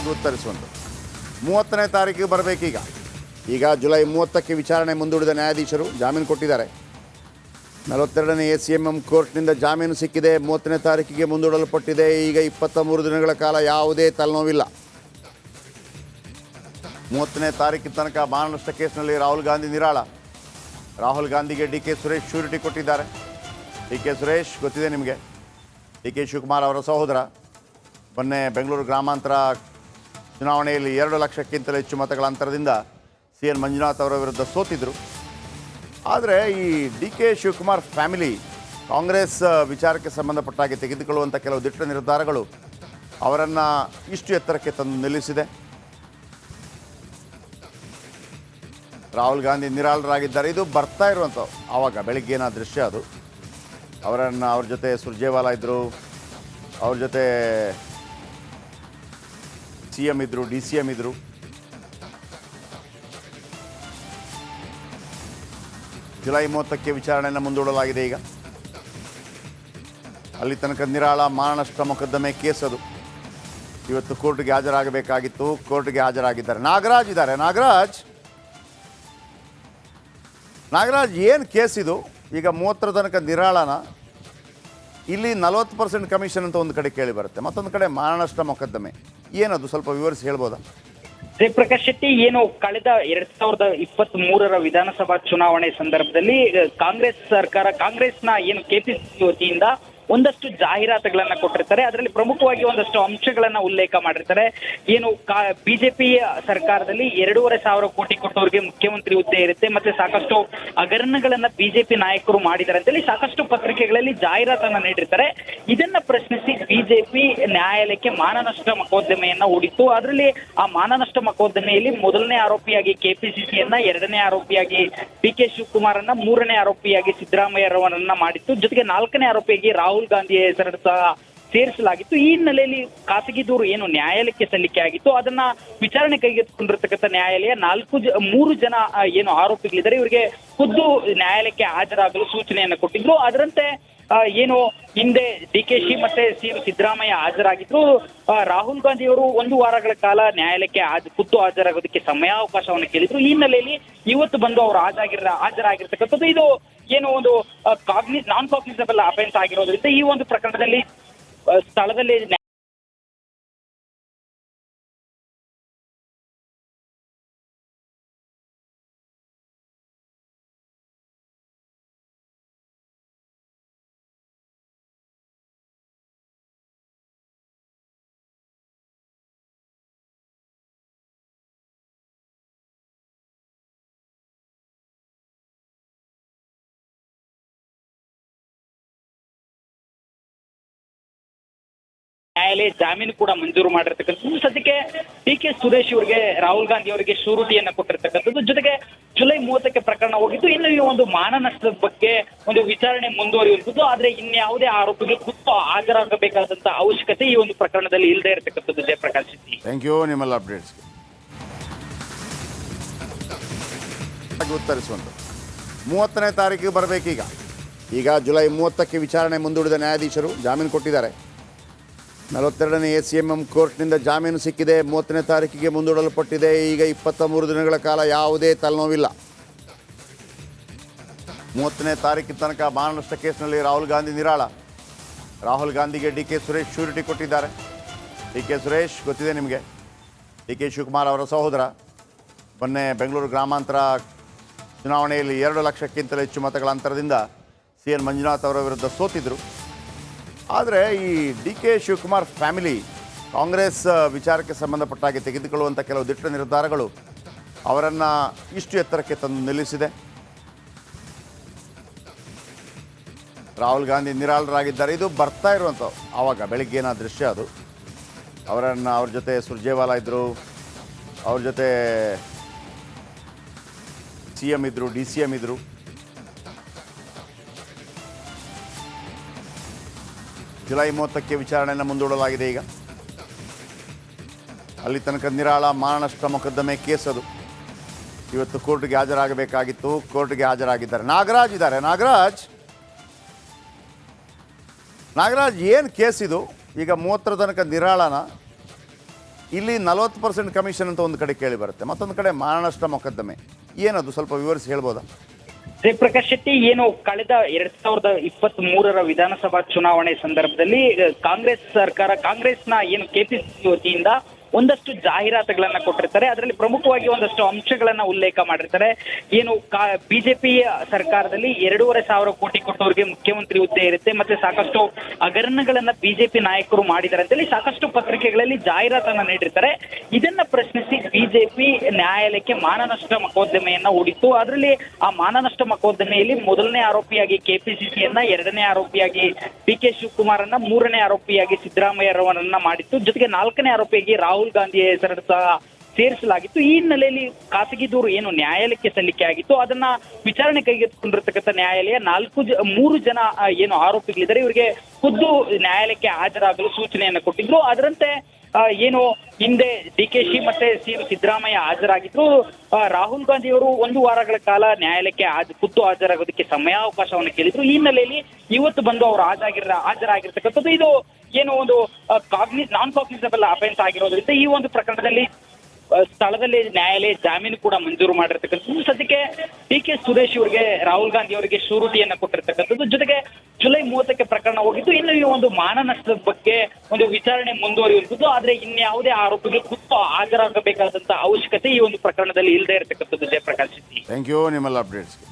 ಆಗಿ ಉತ್ತರಿಸುವಂಥದ್ದು. 30ನೇ ತಾರೀಕಿಗೆ ಬರಬೇಕೀಗ. ಈಗ ಜುಲೈ 30ಕ್ಕೆ ವಿಚಾರಣೆ ಮುಂದೂಡಿದ ನ್ಯಾಯಾಧೀಶರು ಜಾಮೀನು ಕೊಟ್ಟಿದ್ದಾರೆ. 42ನೇ ACMM ಕೋರ್ಟ್ನಿಂದ ಜಾಮೀನು ಸಿಕ್ಕಿದೆ. 30ನೇ ತಾರೀಕಿಗೆ ಮುಂದೂಡಲ್ಪಟ್ಟಿದೆ. ಈಗ 23 ದಿನಗಳ ಕಾಲ ಯಾವುದೇ ತಲೆನೋವಿಲ್ಲ. 30ನೇ ತಾರೀಕಿನ ತನಕ ಮಾನನಷ್ಟ ಕೇಸ್ನಲ್ಲಿ ರಾಹುಲ್ ಗಾಂಧಿ ನಿರಾಳ. ರಾಹುಲ್ ಗಾಂಧಿಗೆ DK ಸುರೇಶ್ ಶ್ಯೂರಿಟಿ ಕೊಟ್ಟಿದ್ದಾರೆ. DK ಸುರೇಶ್ ಗೊತ್ತಿದೆ ನಿಮಗೆ, DK ಶಿವಕುಮಾರ್ ಅವರ ಸಹೋದರ. ಮೊನ್ನೆ ಬೆಂಗಳೂರು ಗ್ರಾಮಾಂತರ ಚುನಾವಣೆಯಲ್ಲಿ 2 ಲಕ್ಷಕ್ಕಿಂತಲೂ ಹೆಚ್ಚು ಮತಗಳ ಅಂತರದಿಂದ CN ಮಂಜುನಾಥ್ ಅವರ ವಿರುದ್ಧ ಸೋತಿದ್ರು. ಆದರೆ ಈ DK ಶಿವಕುಮಾರ್ ಫ್ಯಾಮಿಲಿ ಕಾಂಗ್ರೆಸ್ ವಿಚಾರಕ್ಕೆ ಸಂಬಂಧಪಟ್ಟಾಗಿ ತೆಗೆದುಕೊಳ್ಳುವಂಥ ಕೆಲವು ದಿಟ್ಟ ನಿರ್ಧಾರಗಳು ಅವರನ್ನು ಇಷ್ಟು ಎತ್ತರಕ್ಕೆ ತಂದು ನಿಲ್ಲಿಸಿದೆ. ರಾಹುಲ್ ಗಾಂಧಿ ನಿರಾಳರಾಗಿದ್ದಾರೆ. ಇದು ಬರ್ತಾ ಇರುವಂಥ ಆವಾಗ ಬೆಳಿಗ್ಗೆನ ದೃಶ್ಯ ಅದು. ಅವ್ರ ಜೊತೆ ಸುರ್ಜೇವಾಲಾ ಇದ್ದರು, ಅವ್ರ ಜೊತೆ CM ಇದ್ದರು, DCM ಇದ್ದರು. ಜುಲೈ 30ಕ್ಕೆ ವಿಚಾರಣೆಯನ್ನು ಮುಂದೂಡಲಾಗಿದೆ. ಈಗ ಅಲ್ಲಿ ತನಕ ನಿರಾಳ ಮಾನನಷ್ಟ ಮೊಕದ್ದಮೆ ಕೇಸ್ ಅದು. ಇವತ್ತು ಕೋರ್ಟ್ಗೆ ಹಾಜರಾಗಬೇಕಾಗಿತ್ತು, ಕೋರ್ಟ್ಗೆ ಹಾಜರಾಗಿದ್ದಾರೆ. ನಾಗರಾಜ್ ಇದ್ದಾರೆ. ನಾಗರಾಜ್ ಏನು ಕೇಸ್ ಇದು? ಈಗ 30ರ ತನಕ ನಿರಾಳನ, ಇಲ್ಲಿ 40% ಕಮಿಷನ್ ಅಂತ ಒಂದು ಕಡೆ ಕೇಳಿ ಬರುತ್ತೆ, ಮತ್ತೊಂದು ಕಡೆ ಮಾನನಷ್ಟ ಮೊಕದ್ದಮೆ. ಏನದು ಸ್ವಲ್ಪ ವಿವರಿಸಿ ಹೇಳ್ಬೋದಾ? ಜಯಪ್ರಕಾಶ್ ಶೆಟ್ಟಿ, ಏನು ಕಳೆದ 2023ರ ವಿಧಾನಸಭಾ ಚುನಾವಣೆ ಸಂದರ್ಭದಲ್ಲಿ ಕಾಂಗ್ರೆಸ್ನ ಏನು KPCC ವತಿಯಿಂದ ಒಂದಷ್ಟು ಜಾಹೀರಾತುಗಳನ್ನ ಕೊಟ್ಟಿರ್ತಾರೆ. ಅದರಲ್ಲಿ ಪ್ರಮುಖವಾಗಿ ಒಂದಷ್ಟು ಅಂಶಗಳನ್ನ ಉಲ್ಲೇಖ ಮಾಡಿರ್ತಾರೆ. ಏನು ಬಿಜೆಪಿ ಸರ್ಕಾರದಲ್ಲಿ 2,500 ಕೋಟಿ ಕೊಟ್ಟವರಿಗೆ ಮುಖ್ಯಮಂತ್ರಿ ಹುದ್ದೆ ಇರುತ್ತೆ, ಮತ್ತೆ ಸಾಕಷ್ಟು ಹಗರಣಗಳನ್ನ ಬಿಜೆಪಿ ನಾಯಕರು ಮಾಡಿದ್ದಾರೆ ಅಂತೇಳಿ ಸಾಕಷ್ಟು ಪತ್ರಿಕೆಗಳಲ್ಲಿ ಜಾಹೀರಾತನ್ನ ನೀಡಿರ್ತಾರೆ. ಇದನ್ನ ಪ್ರಶ್ನಿಸಿ ಬಿಜೆಪಿ ನ್ಯಾಯಾಲಯಕ್ಕೆ ಮಾನನಷ್ಟ ಮೊಕದ್ದಮೆಯನ್ನ ಹೂಡಿತ್ತು. ಅದರಲ್ಲಿ ಆ ಮಾನನಷ್ಟ ಮೊಕದ್ದಮೆಯಲ್ಲಿ ಮೊದಲನೇ ಆರೋಪಿಯಾಗಿ KPCCಯನ್ನ, 2ನೇ ಆರೋಪಿಯಾಗಿ DK ಶಿವಕುಮಾರ್ ಅನ್ನ, 3ನೇ ಆರೋಪಿಯಾಗಿ ಸಿದ್ದರಾಮಯ್ಯರವರನ್ನ ಮಾಡಿತ್ತು. ಜೊತೆಗೆ 4ನೇ ಆರೋಪಿಯಾಗಿ ರಾಹುಲ್ ಗಾಂಧಿಯ ಹೆಸರನ್ನು ಸಹ ಸೇರಿಸಲಾಗಿತ್ತು. ಈ ಹಿನ್ನೆಲೆಯಲ್ಲಿ ಖಾಸಗಿ ದೂರು ಏನು ನ್ಯಾಯಾಲಯಕ್ಕೆ ಸಲ್ಲಿಕೆ ಆಗಿತ್ತು, ಅದನ್ನ ವಿಚಾರಣೆ ಕೈಗೆತ್ತಿಕೊಂಡಿರ್ತಕ್ಕಂಥ ನ್ಯಾಯಾಲಯ 3 ಜನ ಏನು ಆರೋಪಿಗಳಿದ್ದಾರೆ ಇವರಿಗೆ ಖುದ್ದು ನ್ಯಾಯಾಲಯಕ್ಕೆ ಹಾಜರಾಗಲು ಸೂಚನೆಯನ್ನು ಕೊಟ್ಟಿದ್ರು. ಅದರಂತೆ ಏನು ಹಿಂದೆ DKಶಿ ಮತ್ತೆ CM ಸಿದ್ದರಾಮಯ್ಯ ಹಾಜರಾಗಿದ್ರು. ರಾಹುಲ್ ಗಾಂಧಿ ಅವರು 1 ವಾರಗಳ ಕಾಲ ನ್ಯಾಯಾಲಯಕ್ಕೆ ಖುದ್ದು ಹಾಜರಾಗೋದಕ್ಕೆ ಸಮಯಾವಕಾಶವನ್ನು ಕೇಳಿದ್ರು. ಈ ಹಿನ್ನೆಲೆಯಲ್ಲಿ ಇವತ್ತು ಬಂದು ಅವರು ಹಾಜರಾಗಿರ್ತಕ್ಕಂಥದ್ದು. ಇದು ಏನು ಒಂದು ನಾನ್ ಕಾಗ್ನಿಸಬಲ್ ಅಫೆನ್ಸ್ ಆಗಿರೋದ್ರಿಂದ ಈ ಒಂದು ಪ್ರಕರಣದಲ್ಲಿ ಸ್ಥಳದಲ್ಲಿ ನ್ಯಾಯಾಲಯ ಜಾಮೀನು ಕೂಡ ಮಂಜೂರು ಮಾಡಿರ್ತಕ್ಕಂಥದ್ದು. ಸದ್ಯಕ್ಕೆ DK ಸುರೇಶ್ ಅವರಿಗೆ, ರಾಹುಲ್ ಗಾಂಧಿ ಅವರಿಗೆ ಶ್ಯೂರಿಟಿಯನ್ನ ಕೊಟ್ಟಿರ್ತಕ್ಕಂಥದ್ದು. ಜೊತೆಗೆ ಜುಲೈ 30ಕ್ಕೆ ಪ್ರಕರಣ ಹೋಗಿದ್ದು. ಇನ್ನು ಈ ಒಂದು ಮಾನನಷ್ಟದ ಬಗ್ಗೆ ಒಂದು ವಿಚಾರಣೆ ಮುಂದುವರಿಯುವಂಥದ್ದು. ಆದ್ರೆ ಇನ್ಯಾವುದೇ ಆರೋಪಿಗೆ ಖುದ್ದು ಹಾಜರಾಗಬೇಕಾದಂತ ಅವಶ್ಯಕತೆ ಈ ಒಂದು ಪ್ರಕರಣದಲ್ಲಿ ಇಲ್ಲದೆ ಇರತಕ್ಕಂಥದ್ದು. ಜಯಪ್ರಕಾಶ್ ಶೆಟ್ಟಿ, ಥ್ಯಾಂಕ್ ಯು ನಿಮ್ಮೆಲ್ಲ ಅಪ್ಡೇಟ್ಸ್ಗೆ. ಉತ್ತರಿಸುವಂಥದ್ದು 30ನೇ ತಾರೀಕಿಗೆ ಬರಬೇಕೀಗ. ಈಗ ಜುಲೈ 30ಕ್ಕೆ ವಿಚಾರಣೆ ಮುಂದೂಡಿದ ನ್ಯಾಯಾಧೀಶರು ಜಾಮೀನು ಕೊಟ್ಟಿದ್ದಾರೆ. 42ನೇ ACMM ಕೋರ್ಟ್ನಿಂದ ಜಾಮೀನು ಸಿಕ್ಕಿದೆ. 30ನೇ ತಾರೀಕಿಗೆ ಮುಂದೂಡಲ್ಪಟ್ಟಿದೆ. ಈಗ 23 ದಿನಗಳ ಕಾಲ ಯಾವುದೇ ತಲೆನೋವಿಲ್ಲ. 30ನೇ ತಾರೀಕಿನ ತನಕ ಮಾನನಷ್ಟ ಕೇಸ್ನಲ್ಲಿ ರಾಹುಲ್ ಗಾಂಧಿ ನಿರಾಳ. ರಾಹುಲ್ ಗಾಂಧಿಗೆ DK ಸುರೇಶ್ ಶ್ಯೂರಿಟಿ ಕೊಟ್ಟಿದ್ದಾರೆ. DK ಸುರೇಶ್ ಗೊತ್ತಿದೆ ನಿಮಗೆ, DK ಶಿವಕುಮಾರ್ ಅವರ ಸಹೋದರ. ಮೊನ್ನೆ ಬೆಂಗಳೂರು ಗ್ರಾಮಾಂತರ ಚುನಾವಣೆಯಲ್ಲಿ 2 ಲಕ್ಷಕ್ಕಿಂತಲೂ ಹೆಚ್ಚು ಮತಗಳ ಅಂತರದಿಂದ CN ಮಂಜುನಾಥ್ ಅವರ ವಿರುದ್ಧ ಸೋತಿದ್ರು. ಆದರೆ ಈ DK ಶಿವಕುಮಾರ್ ಫ್ಯಾಮಿಲಿ ಕಾಂಗ್ರೆಸ್ ವಿಚಾರಕ್ಕೆ ಸಂಬಂಧಪಟ್ಟಾಗಿ ತೆಗೆದುಕೊಳ್ಳುವಂಥ ಕೆಲವು ದಿಟ್ಟ ನಿರ್ಧಾರಗಳು ಅವರನ್ನು ಇಷ್ಟು ಎತ್ತರಕ್ಕೆ ತಂದು ನಿಲ್ಲಿಸಿದೆ. ರಾಹುಲ್ ಗಾಂಧಿ ನಿರಾಳರಾಗಿದ್ದಾರೆ. ಇದು ಬರ್ತಾ ಇರುವಂಥ ಆವಾಗ ಬೆಳಿಗ್ಗೆನ ದೃಶ್ಯ ಅದು. ಅವ್ರ ಜೊತೆ ಸುರ್ಜೇವಾಲಾ ಇದ್ದರು, ಅವ್ರ ಜೊತೆ CM ಇದ್ದರು, DCM ಇದ್ದರು. ಜುಲೈ 30ಕ್ಕೆ ವಿಚಾರಣೆಯನ್ನು ಮುಂದೂಡಲಾಗಿದೆ. ಈಗ ಅಲ್ಲಿ ತನಕ ನಿರಾಳ ಮಾನನಷ್ಟ ಮೊಕದ್ದಮೆ ಕೇಸ್ ಅದು. ಇವತ್ತು ಕೋರ್ಟ್ಗೆ ಹಾಜರಾಗಬೇಕಾಗಿತ್ತು, ಕೋರ್ಟ್ಗೆ ಹಾಜರಾಗಿದ್ದಾರೆ. ನಾಗರಾಜ್ ಇದ್ದಾರೆ. ನಾಗರಾಜ್ ಏನು ಕೇಸ್ ಇದು? ಈಗ 30ರ ತನಕ ನಿರಾಳನ, ಇಲ್ಲಿ 40% ಕಮಿಷನ್ ಅಂತ ಒಂದು ಕಡೆ ಕೇಳಿ ಬರುತ್ತೆ, ಮತ್ತೊಂದು ಕಡೆ ಮಾನನಷ್ಟ ಮೊಕದ್ದಮೆ. ಏನದು ಸ್ವಲ್ಪ ವಿವರಿಸಿ ಹೇಳ್ಬೋದಾ? ಜಯಪ್ರಕಾಶ್ ಶೆಟ್ಟಿ ಏನು ಕಳೆದ 2023ರ ವಿಧಾನಸಭಾ ಚುನಾವಣೆ ಸಂದರ್ಭದಲ್ಲಿ ಕಾಂಗ್ರೆಸ್ ಸರ್ಕಾರ, ಕಾಂಗ್ರೆಸ್ನ ಏನು ಕೆಪಿಸಿಸಿ ವತಿಯಿಂದ ಒಂದಷ್ಟು ಜಾಹೀರಾತುಗಳನ್ನ ಕೊಟ್ಟಿರ್ತಾರೆ. ಅದರಲ್ಲಿ ಪ್ರಮುಖವಾಗಿ ಒಂದಷ್ಟು ಅಂಶಗಳನ್ನ ಉಲ್ಲೇಖ ಮಾಡಿರ್ತಾರೆ. ಏನು ಬಿಜೆಪಿ ಸರ್ಕಾರದಲ್ಲಿ 2,500 ಕೋಟಿ ಕೊಟ್ಟವರಿಗೆ ಮುಖ್ಯಮಂತ್ರಿ ಹುದ್ದೆ ಇರುತ್ತೆ, ಮತ್ತೆ ಸಾಕಷ್ಟು ಹಗರಣಗಳನ್ನ ಬಿಜೆಪಿ ನಾಯಕರು ಮಾಡಿದ್ದಾರೆ ಅಂತೇಳಿ ಸಾಕಷ್ಟು ಪತ್ರಿಕೆಗಳಲ್ಲಿ ಜಾಹೀರಾತನ್ನ ನೀಡಿರ್ತಾರೆ. ಇದನ್ನ ಪ್ರಶ್ನಿಸಿ ಬಿಜೆಪಿ ನ್ಯಾಯಾಲಯಕ್ಕೆ ಮಾನನಷ್ಟ ಮೊಕದ್ದಮೆಯನ್ನ ಹೂಡಿತ್ತು. ಅದರಲ್ಲಿ ಆ ಮಾನನಷ್ಟ ಮೊಕದ್ದಮೆಯಲ್ಲಿ ಮೊದಲನೇ ಆರೋಪಿಯಾಗಿ ಕೆಪಿಸಿಸಿಯನ್ನ, ಎರಡನೇ ಆರೋಪಿಯಾಗಿ ಡಿ.ಕೆ. ಶಿವಕುಮಾರನ್ನ, ಮೂರನೇ ಆರೋಪಿಯಾಗಿ ಸಿದ್ದರಾಮಯ್ಯರವರನ್ನ ಮಾಡಿತ್ತು. ಜೊತೆಗೆ 4ನೇ ಆರೋಪಿಯಾಗಿ ರಾಹುಲ್ ಗಾಂಧಿಯ ಹೆಸರನ್ನು ಸಹ ಸೇರಿಸಲಾಗಿತ್ತು. ಈ ಹಿನ್ನೆಲೆಯಲ್ಲಿ ಖಾಸಗಿ ದೂರು ಏನು ನ್ಯಾಯಾಲಯಕ್ಕೆ ಸಲ್ಲಿಕೆ ಆಗಿತ್ತು, ಅದನ್ನ ವಿಚಾರಣೆ ಕೈಗೆತ್ತಿಕೊಂಡಿರ್ತಕ್ಕಂಥ ನ್ಯಾಯಾಲಯ 3 ಜನ ಏನು ಆರೋಪಿಗಳಿದ್ದಾರೆ ಇವರಿಗೆ ಖುದ್ದು ನ್ಯಾಯಾಲಯಕ್ಕೆ ಹಾಜರಾಗಲು ಸೂಚನೆಯನ್ನು ಕೊಟ್ಟಿದ್ರು. ಅದರಂತೆ ಏನು ಹಿಂದೆ ಡಿ.ಕೆ.ಶಿ ಮತ್ತೆ ಸಿದ್ದರಾಮಯ್ಯ ಹಾಜರಾಗಿದ್ರು. ರಾಹುಲ್ ಗಾಂಧಿ ಅವರು 1 ವಾರಗಳ ಕಾಲ ನ್ಯಾಯಾಲಯಕ್ಕೆ ಖುದ್ದು ಹಾಜರಾಗೋದಕ್ಕೆ ಸಮಯಾವಕಾಶವನ್ನು ಕೇಳಿದ್ರು. ಈ ಹಿನ್ನೆಲೆಯಲ್ಲಿ ಇವತ್ತು ಬಂದು ಅವರು ಹಾಜರಾಗಿರ್ತಕ್ಕಂಥದ್ದು. ಇದು ಏನು ಒಂದು ನಾನ್ ಕಾಗ್ನಿಸಬಲ್ ಅಫೆನ್ಸ್ ಆಗಿರೋದ್ರಿಂದ ಈ ಒಂದು ಪ್ರಕರಣದಲ್ಲಿ ಸ್ಥಳದಲ್ಲಿ ನ್ಯಾಯಾಲಯ ಜಾಮೀನು ಕೂಡ ಮಂಜೂರು ಮಾಡಿರ್ತಕ್ಕಂಥದ್ದು. ಸದ್ಯಕ್ಕೆ ಡಿ.ಕೆ. ಸುರೇಶ್ ಅವರಿಗೆ, ರಾಹುಲ್ ಗಾಂಧಿ ಅವರಿಗೆ ಶೂರಿಟಿಯನ್ನ ಕೊಟ್ಟಿರ್ತಕ್ಕಂಥದ್ದು. ಜೊತೆಗೆ ಜುಲೈ 30ಕ್ಕೆ ಪ್ರಕರಣ ಹೋಗಿದ್ದು. ಇನ್ನು ಈ ಒಂದು ಮಾನನಷ್ಟದ ಬಗ್ಗೆ ಒಂದು ವಿಚಾರಣೆ ಮುಂದುವರಿಯುವುದು. ಆದ್ರೆ ಇನ್ಯಾವುದೇ ಆರೋಪಿಗಳು ಖುದ್ದು ಹಾಜರಾಗಬೇಕಾದಂತ ಅವಶ್ಯಕತೆ ಈ ಒಂದು ಪ್ರಕರಣದಲ್ಲಿ ಇಲ್ಲದೆ ಇರತಕ್ಕಂಥದ್ದು. ಜಯಪ್ರಕಾಶ್ ಶೆಟ್ಟಿ, ಥ್ಯಾಂಕ್ ಯು ನಿಮ್ಮೆಲ್ಲ ಅಪ್ಡೇಟ್ಸ್ಗೆ.